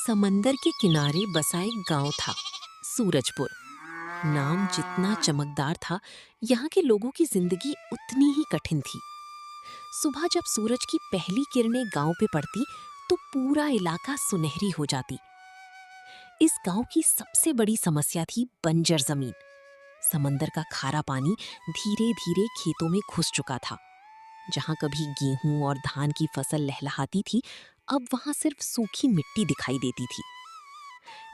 समंदर के किनारे बसा एक गांव था, सूरजपुर। नाम जितना चमकदार था, यहाँ के लोगों की जिंदगी उतनी ही कठिन थी। सुबह जब सूरज की पहली किरणें गांव पे पड़ती तो पूरा इलाका सुनहरी हो जाती। इस गांव की सबसे बड़ी समस्या थी बंजर जमीन। समंदर का खारा पानी धीरे धीरे खेतों में घुस चुका था। जहां कभी गेहूं और धान की फसल लहलहाती थी, अब वहां सिर्फ सूखी मिट्टी दिखाई देती थी।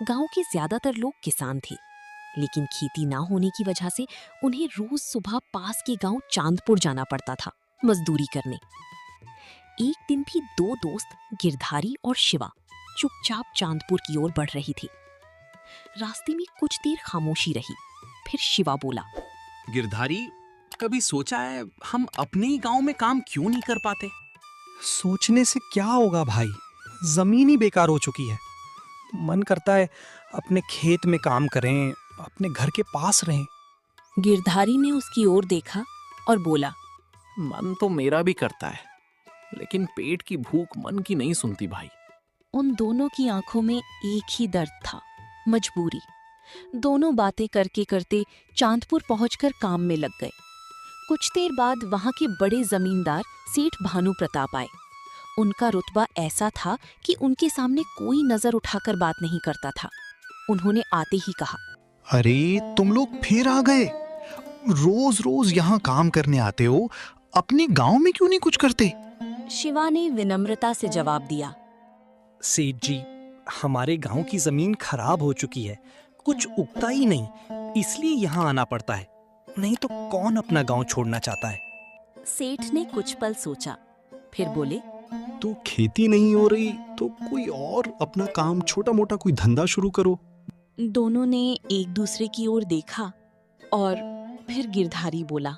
गांव के ज्यादातर लोग किसान थे, लेकिन खेती ना होने की वजह से उन्हें रोज सुबह पास के गांव चांदपुर जाना पड़ता था मजदूरी करने। एक दिन भी दो दोस्त गिरधारी और शिवा चुपचाप चांदपुर की ओर बढ़ रही थी। रास्ते में कुछ देर खामोशी रही, फिर शिवा बोला, गिरधारी, कभी सोचा है हम अपने ही गांव में काम क्यों नहीं कर पाते? सोचने से क्या होगा भाई, जमीन ही बेकार हो चुकी है। मन करता है अपने खेत में काम करें, अपने घर के पास रहें। गिरधारी ने उसकी ओर देखा और बोला, मन तो मेरा भी करता है, लेकिन पेट की भूख मन की नहीं सुनती भाई। उन दोनों की आंखों में एक ही दर्द था, मजबूरी। दोनों बातें करते करते चांदपुर पहुंचकर काम में लग गए। कुछ देर बाद वहां के बड़े जमींदार सेठ भानु प्रताप आए। उनका रुतबा ऐसा था कि उनके सामने कोई नजर उठाकर बात नहीं करता था। उन्होंने आते ही कहा, अरे तुम लोग फिर आ गए। रोज रोज यहाँ काम करने आते हो, अपने गांव में क्यों नहीं कुछ करते? शिवा ने विनम्रता से जवाब दिया, सेठ जी, हमारे गांव की जमीन खराब हो चुकी है, कुछ उगता ही नहीं, इसलिए यहाँ आना पड़ता है। नहीं तो कौन अपना गांव छोड़ना चाहता है। सेठ ने कुछ पल सोचा, फिर बोले, तो खेती नहीं हो रही तो कोई और अपना काम, छोटा मोटा कोई धंधा शुरू करो। दोनों ने एक दूसरे की ओर देखा और फिर गिरधारी बोला,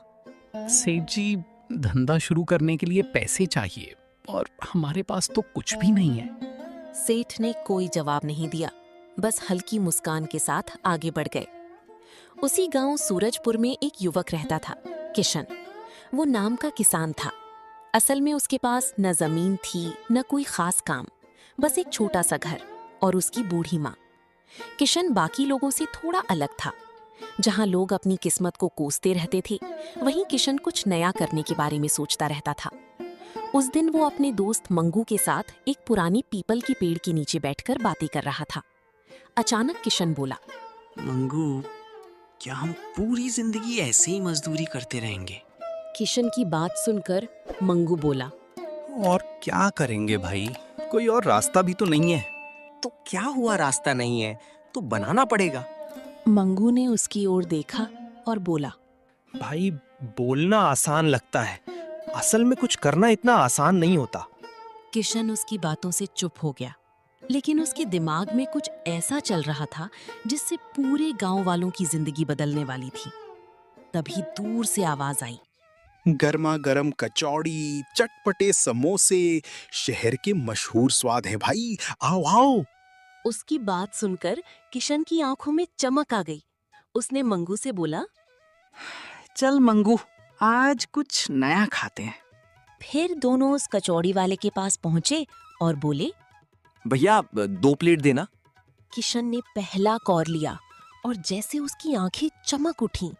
सेठ जी, धंधा शुरू करने के लिए पैसे चाहिए और हमारे पास तो कुछ भी नहीं है। सेठ ने कोई जवाब नहीं दिया, बस हल्की मुस्कान के साथ आगे बढ़ गए। उसी गांव सूरजपुर में एक युवक रहता था, किशन। वो नाम का किसान था। असल में उसके पास न जमीन थी न कोई खास काम, बस एक छोटा सा घर और उसकी बूढ़ी माँ। किशन बाकी लोगों से थोड़ा अलग था। जहां लोग अपनी किस्मत को कोसते रहते थे, वहीं किशन कुछ नया करने के बारे में सोचता रहता था। उस दिन वो अपने दोस्त मंगू के साथ एक पुरानी पीपल के पेड़ के नीचे बैठकर बातें कर रहा था। अचानक किशन बोला, मंगू, क्या हम पूरी जिंदगी ऐसे ही मजदूरी करते रहेंगे? किशन की बात सुनकर मंगू बोला, और क्या करेंगे भाई, कोई और रास्ता भी तो नहीं है। तो क्या हुआ, रास्ता नहीं है तो बनाना पड़ेगा। मंगू ने उसकी ओर देखा और बोला, भाई, बोलना आसान लगता है, असल में कुछ करना इतना आसान नहीं होता। किशन उसकी बातों से चुप हो गया, लेकिन उसके दिमाग में कुछ ऐसा चल रहा था जिससे पूरे गांव वालों की जिंदगी बदलने वाली थी। तभी दूर से आवाज आई, गर्मा गर्म कचौड़ी, चटपटे समोसे, शहर के मशहूर स्वाद है भाई, आओ आओ। उसकी बात सुनकर किशन की आंखों में चमक आ गई। उसने मंगू से बोला, चल मंगू, आज कुछ नया खाते हैं। फिर दोनों उस कचौड़ी वाले के पास पहुंचे और बोले, भैया 2 प्लेट देना। किशन ने पहला कौर लिया और जैसे उसकी आंखें चमक उठीं।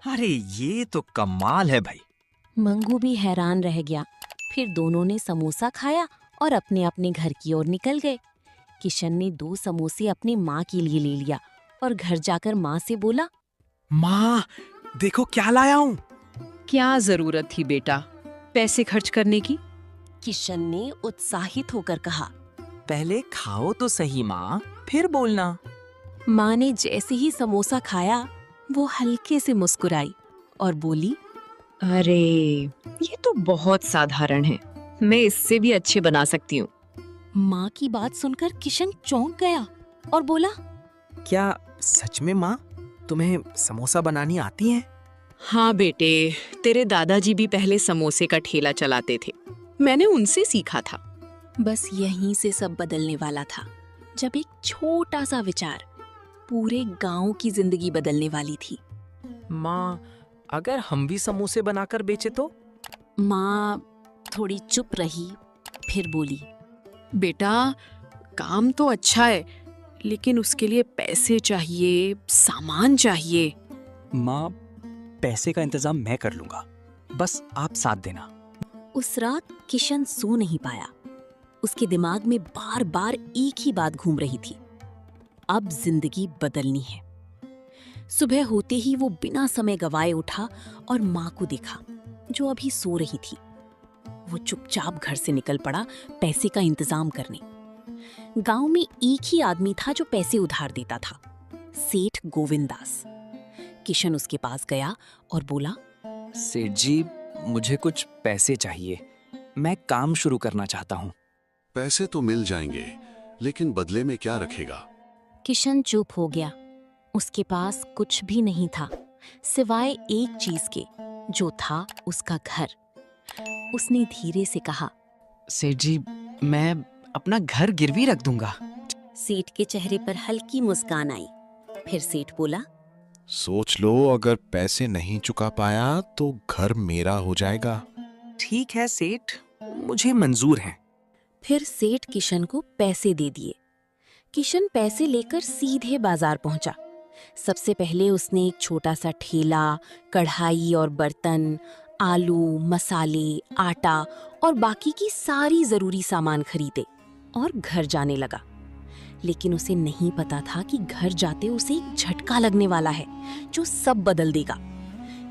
अरे ये तो कमाल है भाई। मंगू भी हैरान रह गया। फिर दोनों ने समोसा खाया और अपने अपने घर की ओर निकल गए। किशन ने 2 समोसे अपनी माँ के लिए ले लिया और घर जाकर माँ से बोला, माँ, देखो क्या लाया हूँ। क्या जरूरत थी बेटा पैसे खर्च करने की? किशन ने उत्साहित होकर कहा। पहले खाओ तो सही माँ, फिर बोलना। माँ ने जैसे ही समोसा खाया, वो हल्के से मुस्कुराई और बोली, अरे ये तो बहुत साधारण है, मैं इससे भी अच्छे बना सकती हूँ। माँ की बात सुनकर किशन चौंक गया और बोला, क्या सच में माँ, तुम्हें समोसा बनानी आती है? हाँ बेटे, तेरे दादाजी भी पहले समोसे का ठेला चलाते थे, मैंने उनसे सीखा था। बस यहीं से सब बदलने वाला था, जब एक छोटा सा विचार पूरे गांव की जिंदगी बदलने वाली थी। माँ, अगर हम भी समोसे बनाकर बेचे तो? माँ थोड़ी चुप रही, फिर बोली, बेटा काम तो अच्छा है, लेकिन उसके लिए पैसे चाहिए, सामान चाहिए। माँ, पैसे का इंतजाम मैं कर लूंगा, बस आप साथ देना। उस रात किशन सो नहीं पाया। उसके दिमाग में बार बार एक ही बात घूम रही थी, अब जिंदगी बदलनी है। सुबह होते ही वो बिना समय गवाए उठा और माँ को देखा जो अभी सो रही थी। वो चुपचाप घर से निकल पड़ा पैसे का इंतजाम करने। गांव में एक ही आदमी था जो पैसे उधार देता था, सेठ गोविंद दास। किशन उसके पास गया और बोला, सेठ जी, मुझे कुछ पैसे चाहिए, मैं काम शुरू करना चाहता हूँ। पैसे तो मिल जाएंगे, लेकिन बदले में क्या रखेगा? किशन चुप हो गया। उसके पास कुछ भी नहीं था सिवाय एक चीज के, जो था उसका घर। उसने धीरे से कहा, सेठ जी, मैं अपना घर गिरवी रख दूंगा। सेठ के चेहरे पर हल्की मुस्कान आई। फिर सेठ बोला, सोच लो, अगर पैसे नहीं चुका पाया तो घर मेरा हो जाएगा। ठीक है सेठ, मुझे मंजूर है। फिर सेठ किशन को पैसे दे दिए। किशन पैसे लेकर सीधे बाजार पहुंचा। सबसे पहले उसने एक छोटा सा ठेला, कढ़ाई और बर्तन, आलू, मसाले, आटा और बाकी की सारी जरूरी सामान खरीदे और घर जाने लगा। लेकिन उसे नहीं पता था कि घर जाते उसे एक झटका लगने वाला है जो सब बदल देगा।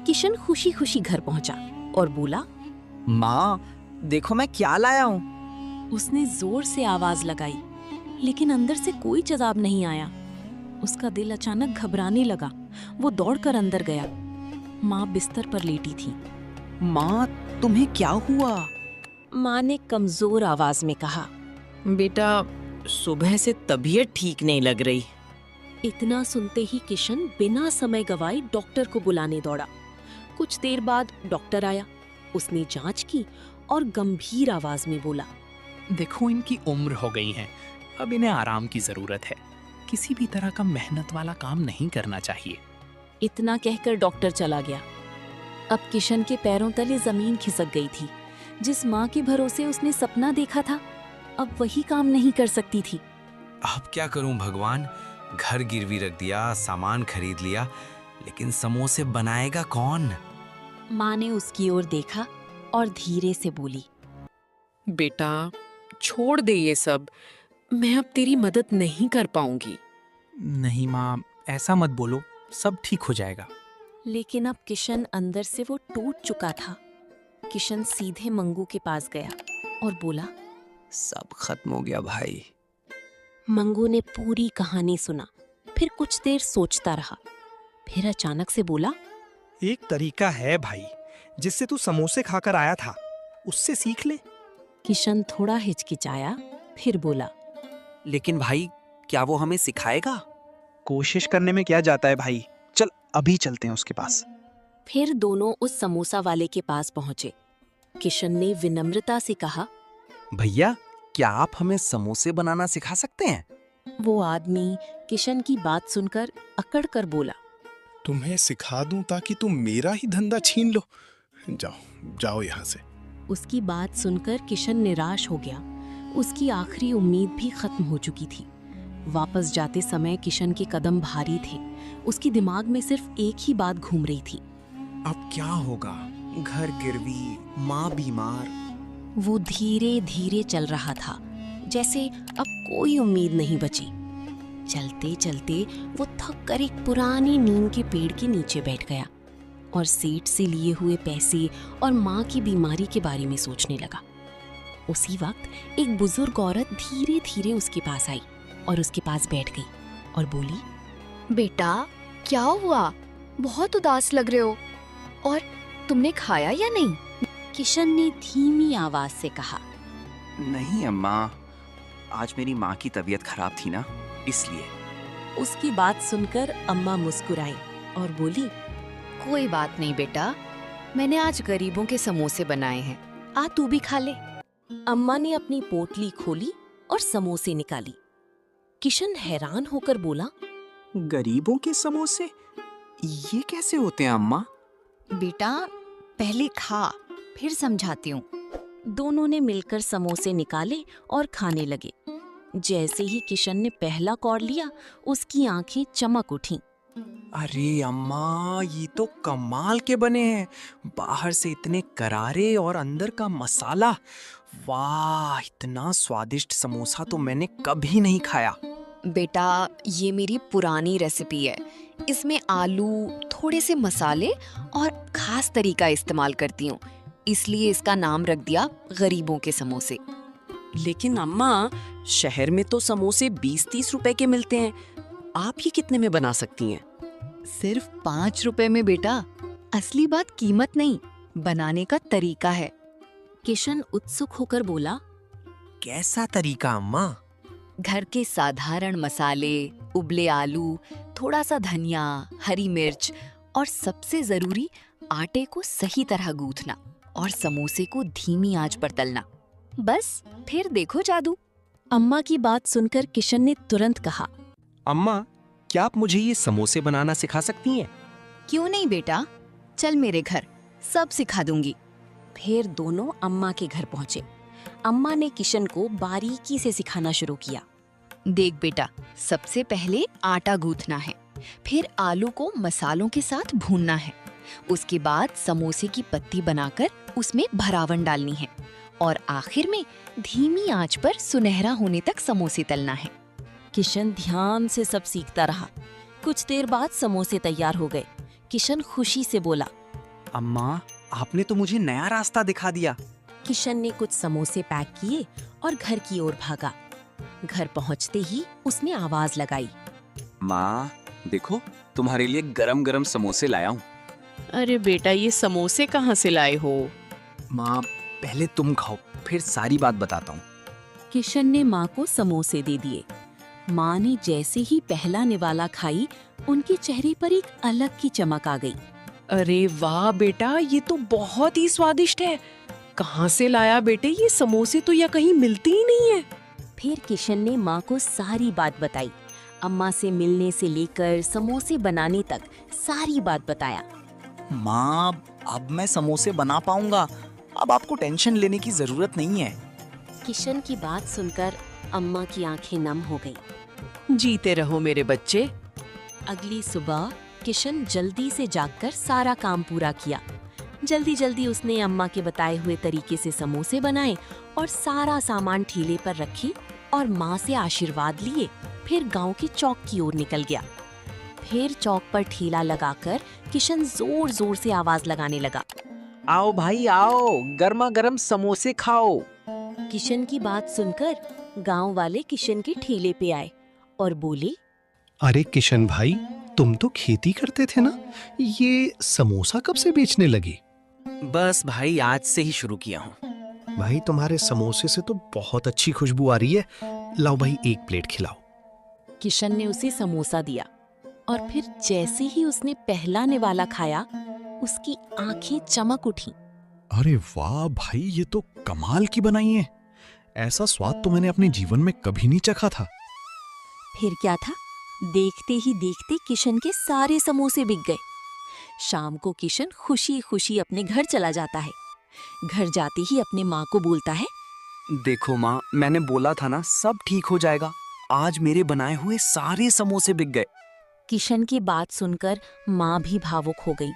किशन खुशी खुशी घर पहुंचा और बोला, माँ, देखो मैं क्या लाया हूँ। उसने जोर से आवाज लगाई, लेकिन अंदर से कोई जवाब नहीं आया। उसका दिल अचानक घबराने लगा। वो दौड़कर अंदर गया। माँ बिस्तर पर लेटी थी। माँ, तुम्हें क्या हुआ? माँ ने कमजोर आवाज में कहा, बेटा, सुबह से तबीयत ठीक नहीं लग रही। इतना सुनते ही किशन बिना समय गवाए डॉक्टर को बुलाने दौड़ा। कुछ देर बाद डॉक्टर आया। उसने जांच की और गंभीर आवाज में बोला, देखो, इनकी उम्र हो गई है, अब इन्हें आराम की जरूरत है। किसी भी तरह का मेहनत वाला काम नहीं करना चाहिए। इतना कहकर डॉक्टर चला गया। अब किशन के पैरों तले जमीन खिसक गई थी। जिस माँ के भरोसे उसने सपना देखा था, अब वही काम नहीं कर सकती थी। अब क्या करूं भगवान, घर गिरवी रख दिया, सामान खरीद लिया, लेकिन समोसे बनाएगा कौन? माँ ने उसकी ओर देखा और धीरे से बोली, बेटा, छोड़ दे ये सब, मैं अब तेरी मदद नहीं कर पाऊंगी। नहीं माँ, ऐसा मत बोलो, सब ठीक हो जाएगा। लेकिन अब किशन अंदर से वो टूट चुका था। किशन सीधे मंगू के पास गया और बोला, सब खत्म हो गया भाई। मंगू ने पूरी कहानी सुना, फिर कुछ देर सोचता रहा। फिर अचानक से बोला, एक तरीका है भाई, जिससे तू समोसे खाकर आया था, उससे सीख ले। किशन थोड़ा हिचकिचाया, फिर बोला, लेकिन भाई, क्या वो हमें सिखाएगा? कोशिश करने में क्या जाता है भाई, चल अभी चलते हैं उसके पास। फिर दोनों उस समोसा वाले के पास पहुंचे। किशन ने विनम्रता से कहा, भैया, क्या आप हमें समोसे बनाना सिखा सकते हैं? वो आदमी किशन की बात सुनकर अकड़ कर बोला, तुम्हें सिखा दूं ताकि तुम मेरा ही धंधा छीन लो? जाओ जाओ यहाँ से। उसकी बात सुनकर किशन निराश हो गया। उसकी आखिरी उम्मीद भी खत्म हो चुकी थी। वापस जाते समय किशन के कदम भारी थे। उसके दिमाग में सिर्फ एक ही बात घूम रही थी, अब क्या होगा? घर गिरवी, माँ बीमार। वो धीरे धीरे चल रहा था, जैसे अब कोई उम्मीद नहीं बची। चलते चलते वो थक कर एक पुरानी नीम के पेड़ के नीचे बैठ गया और सेठ से लिए हुए पैसे और माँ की बीमारी के बारे में सोचने लगा। उसी वक्त एक बुजुर्ग औरत धीरे धीरे उसके पास आई और उसके पास बैठ गई और बोली, बेटा, क्या हुआ? बहुत उदास लग रहे हो। और तुमने खाया या नहीं? किशन ने धीमी आवाज से कहा, नहीं अम्मा, आज मेरी माँ की तबीयत खराब थी ना, इसलिए। उसकी बात सुनकर अम्मा मुस्कुराई और बोली, कोई बात नहीं बेटा, मैंने आज गरीबों के समोसे बनाए हैं, आ तू भी खा ले। अम्मा ने अपनी पोटली खोली और समोसे निकाली। किशन हैरान होकर बोला, गरीबों के समोसे? ये कैसे होते हैं अम्मा? बेटा, पहले खा, फिर समझाती हूँ। दोनों ने मिलकर समोसे निकाले और खाने लगे। जैसे ही किशन ने पहला कौर लिया, उसकी आंखें चमक उठीं। अरे अम्मा, ये तो कमाल के बने हैं। बाहर से इतने करारे और अंदर का मसाला। वाह, इतना स्वादिष्ट समोसा तो मैंने कभी नहीं खाया। बेटा, ये मेरी पुरानी रेसिपी है। इसमें आलू, थोड़े से मसाले और खास तरीका इस्तेमाल करती हूँ, इसलिए इसका नाम रख दिया गरीबों के समोसे। लेकिन अम्मा, शहर में तो समोसे 20-30 रुपए के मिलते हैं। आप ये कितने में बना सकती हैं? सिर्फ 5 रुपए में बेटा। असली बात कीमत नहीं, बनाने का तरीका है। किशन उत्सुक होकर बोला, कैसा तरीका अम्मा? घर के साधारण मसाले, उबले आलू, थोड़ा सा धनिया, हरी मिर्च और सबसे जरूरी आटे को सही तरह गूंथना और समोसे को धीमी आंच पर तलना। बस फिर देखो जादू। अम्मा की बात सुनकर किशन ने तुरंत कहा, अम्मा, क्या आप मुझे ये समोसे बनाना सिखा सकती हैं? क्यों नहीं बेटा, चल मेरे घर, सब सिखा दूंगी। फिर दोनों अम्मा के घर पहुंचे। अम्मा ने किशन को बारीकी से सिखाना शुरू किया। देख बेटा, सबसे पहले आटा गूंथना है, फिर आलू को मसालों के साथ भूनना है, उसके बाद समोसे की पत्ती बनाकर उसमें भरावन डालनी है और आखिर में धीमी आंच पर सुनहरा होने तक समोसे तलना है। किशन ध्यान से सब सीखता रहा। कुछ देर बाद समोसे तैयार हो गए। किशन खुशी से बोला, अम्मा, आपने तो मुझे नया रास्ता दिखा दिया। किशन ने कुछ समोसे पैक किए और घर की ओर भागा। घर पहुंचते ही उसने आवाज लगाई, माँ, देखो, तुम्हारे लिए गरम गरम समोसे लाया हूँ। अरे बेटा, ये समोसे कहाँ से लाए हो? माँ, पहले तुम खाओ, फिर सारी बात बताता हूँ। किशन ने माँ को समोसे दे दिए। माँ ने जैसे ही पहला निवाला खाई, उनके चेहरे पर एक अलग की चमक आ गई। अरे वाह बेटा, ये तो बहुत ही स्वादिष्ट है। कहाँ से लाया बेटे ये समोसे? तो यह कहीं मिलती ही नहीं है। फिर किशन ने माँ को सारी बात बताई। अम्मा से मिलने से लेकर समोसे बनाने तक सारी बात बताया। माँ, अब मैं समोसे बना पाऊंगा। अब आपको टेंशन लेने की जरूरत नहीं है। किशन की बात सुनकर अम्मा की आंखें नम हो गईं। जीते रहो मेरे बच्चे। अगली सुबह किशन जल्दी से जागकर सारा काम पूरा किया। जल्दी जल्दी उसने अम्मा के बताए हुए तरीके से समोसे बनाए और सारा सामान ठेले पर रखी और माँ से आशीर्वाद लिए। फिर गांव के चौक की ओर निकल गया। फिर चौक पर ठेला लगाकर किशन जोर जोर से आवाज लगाने लगा, आओ भाई आओ, गर्मा गर्म समोसे खाओ। किशन की बात सुनकर गांव वाले किशन के ठेले पे आए और बोले, अरे किशन भाई, तुम तो खेती करते थे ना, ये समोसा कब से बेचने लगी? बस भाई, आज से ही शुरू किया हूँ। भाई, तुम्हारे समोसे से तो बहुत अच्छी खुशबू आ रही है। लाओ भाई, एक प्लेट खिलाओ। किशन ने उसे समोसा दिया और फिर जैसे ही उसने पहला निवाला खाया, उसकी आंखें चमक उठीं। अरे वाह भाई, ये तो कमाल की बनाई है। ऐसा स्वाद तो मैंने अपने जीवन में कभी नहीं चखा था। फिर क्या था, देखते ही देखते किशन के सारे समोसे बिक गए। शाम को किशन खुशी खुशी अपने घर चला जाता है। घर जाते ही अपने माँ को बोलता है, देखो माँ, मैंने बोला था ना, सब ठीक हो जाएगा। आज मेरे बनाए हुए सारे समोसे बिक गए। किशन की बात सुनकर माँ भी भावुक हो गई।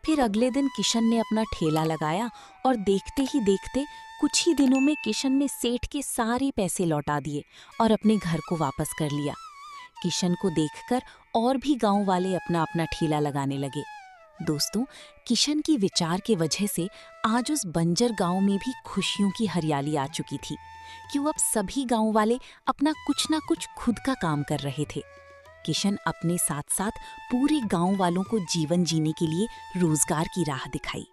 फिर अगले दिन किशन ने अपना ठेला लगाया और देखते ही देखते कुछ ही दिनों में किशन ने सेठ के सारे पैसे लौटा दिए और अपने घर को वापस कर लिया। किशन को देखकर और भी गांव वाले अपना अपना ठेला लगाने लगे। दोस्तों, किशन की विचार के वजह से आज उस बंजर गांव में भी खुशियों की हरियाली आ चुकी थी, क्यों अब सभी गांव वाले अपना कुछ ना कुछ खुद का काम कर रहे थे। किशन अपने साथ साथ पूरे गांव वालों को जीवन जीने के लिए रोजगार की राह दिखाई।